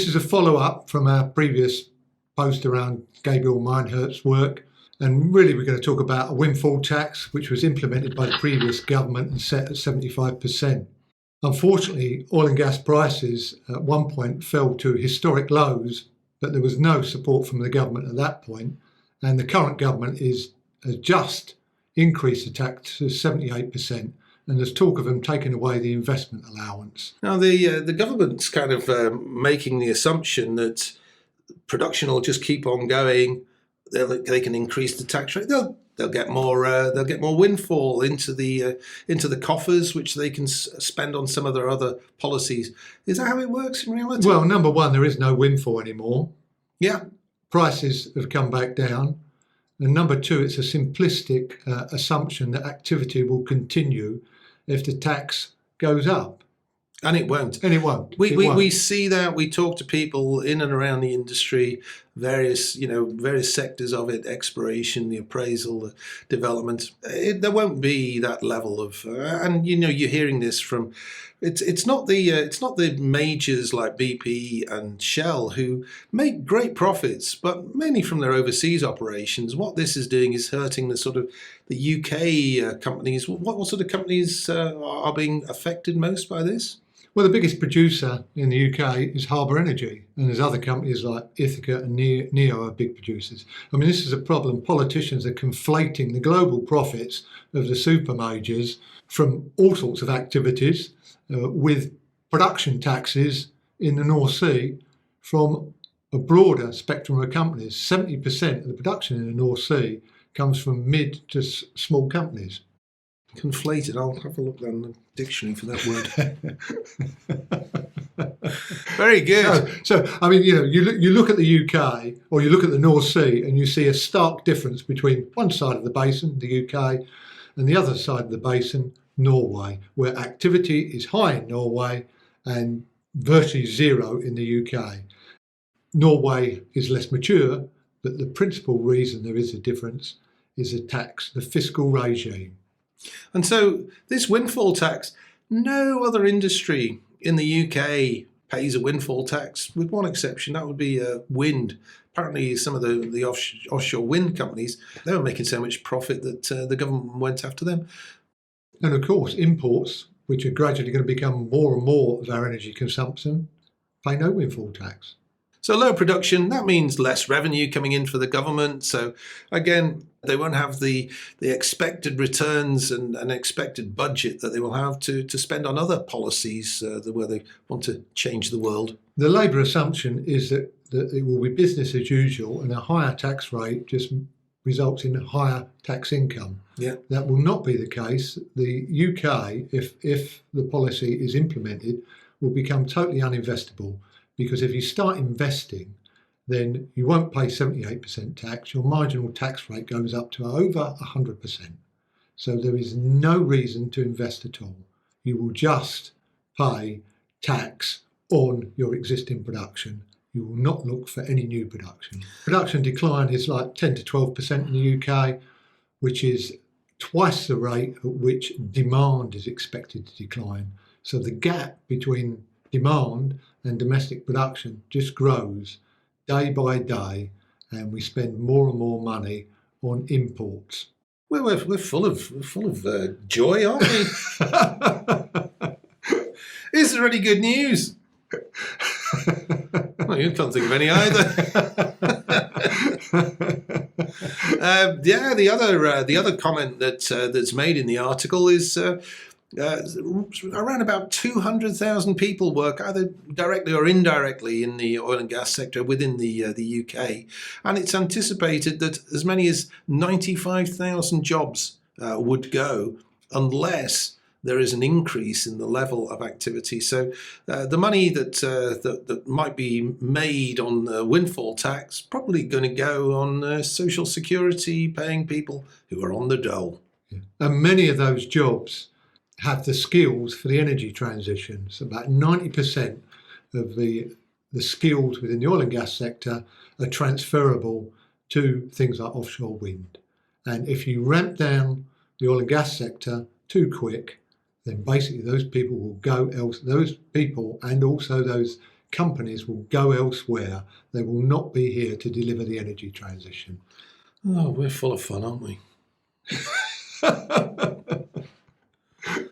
This is a follow-up from our previous post around Gabriel Meinhardt's work. And really, we're going to talk about a windfall tax, which was implemented by the previous government and set at 75%. Unfortunately, oil and gas prices at one point fell to historic lows, but there was no support from the government at that point. And the current government has just increased the tax to 78%. And there's talk of them taking away the investment allowance. Now, the government's kind of making the assumption that production will just keep on going. They can increase the tax rate. They'll get more. They'll get more windfall into the coffers, which they can spend on some of their other policies. Is that how it works in reality? Well, number one, there is no windfall anymore. Yeah, prices have come back down. And number two, it's a simplistic assumption that activity will continue if the tax goes up. And it won't. And it won't. We see that. We talk to people in and around the industry, various sectors of it, exploration, the appraisal, the development. There won't be that level of, and you're hearing this from. It's not the majors like BP and Shell who make great profits, but mainly from their overseas operations. What this is doing is hurting the UK companies. What sort of companies are being affected most by this? Well, the biggest producer in the UK is Harbour Energy, and there's other companies like Ithaca and Neo are big producers. I mean, this is a problem. Politicians are conflating the global profits of the super majors from all sorts of activities with production taxes in the North Sea from a broader spectrum of companies. 70% of the production in the North Sea comes from mid to small companies. Conflated. I'll have a look down the dictionary for that word. Very good. So I mean, you look at the UK or you look at the North Sea and you see a stark difference between one side of the basin, the UK, and the other side of the basin, Norway, where activity is high in Norway and virtually zero in the UK. Norway is less mature, but the principal reason there is a difference is the tax, the fiscal regime. And so this windfall tax, no other industry in the UK pays a windfall tax, with one exception. That would be wind. Apparently some of the offshore wind companies, they were making so much profit that the government went after them. And of course, imports, which are gradually going to become more and more of our energy consumption, pay no windfall tax. So low production, that means less revenue coming in for the government. So again, they won't have the expected returns and expected budget that they will have to spend on other policies where they want to change the world. The Labour assumption is that it will be business as usual, and a higher tax rate just results in higher tax income. Yeah. That will not be the case. The UK, if the policy is implemented, will become totally uninvestable. Because if you start investing, then you won't pay 78% tax. Your marginal tax rate goes up to over 100%. So there is no reason to invest at all. You will just pay tax on your existing production. You will not look for any new production. Production decline is like 10 to 12% in the UK, which is twice the rate at which demand is expected to decline. So the gap between demand and domestic production just grows day by day, and we spend more and more money on imports. Well, we're full of joy, aren't we? Is there any good news? Well, you can't think of any either. The other comment that's made in the article is. Around about 200,000 people work either directly or indirectly in the oil and gas sector within the UK, and it's anticipated that as many as 95,000 jobs would go unless there is an increase in the level of activity. So the money that might be made on the windfall tax probably going to go on social security, paying people who are on the dole. Yeah. And many of those jobs have the skills for the energy transition. So about 90% of the skills within the oil and gas sector are transferable to things like offshore wind. And if you ramp down the oil and gas sector too quick, then basically those people will go else. Those people and also those companies will go elsewhere. They will not be here to deliver the energy transition. Oh, we're full of fun, aren't we?